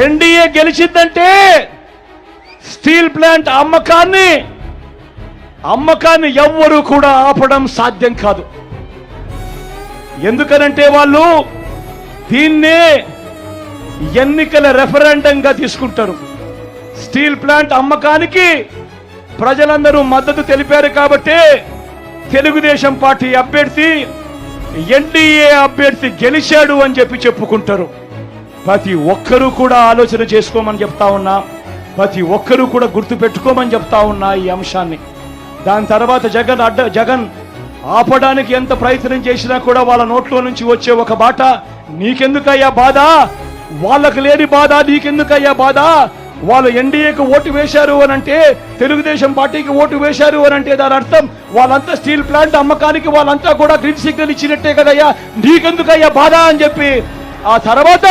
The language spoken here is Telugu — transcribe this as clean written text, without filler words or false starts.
ఎన్డీఏ గెలిచిందంటే స్టీల్ ప్లాంట్ అమ్మకాన్ని ఎవ్వరూ కూడా ఆపడం సాధ్యం కాదు. ఎందుకనంటే వాళ్ళు దీన్నే ఎన్నికల రెఫరెండంగా తీసుకుంటారు. స్టీల్ ప్లాంట్ అమ్మకానికి ప్రజలందరూ మద్దతు తెలిపారు కాబట్టి తెలుగుదేశం పార్టీ అభ్యర్థి ఎన్డీఏ అభ్యర్థి గెలిచాడు అని చెప్పుకుంటారు. ప్రతి ఒక్కరూ కూడా ఆలోచన చేసుకోమని చెప్తా ఉన్నా, ప్రతి ఒక్కరూ కూడా గుర్తు పెట్టుకోమని చెప్తా ఉన్నా ఈ అంశాన్ని. దాని తర్వాత జగన్ ఆపడానికి ఎంత ప్రయత్నం చేసినా కూడా వాళ్ళ నోట్లో నుంచి వచ్చే ఒక బాట, నీకెందుకయ్యా బాధ, వాళ్ళకు లేని బాధ నీకెందుకయ్యా బాధ, వాళ్ళు ఎన్డీఏకు ఓటు వేశారు అని అంటే, తెలుగుదేశం పార్టీకి ఓటు వేశారు అని అంటే దాని అర్థం వాళ్ళంతా స్టీల్ ప్లాంట్ అమ్మకానికి వాళ్ళంతా కూడా గ్రీన్ సిగ్నల్ ఇచ్చినట్టే కదయ్యా, నీకెందుకయ్యా బాధ అని చెప్పి ఆ తర్వాత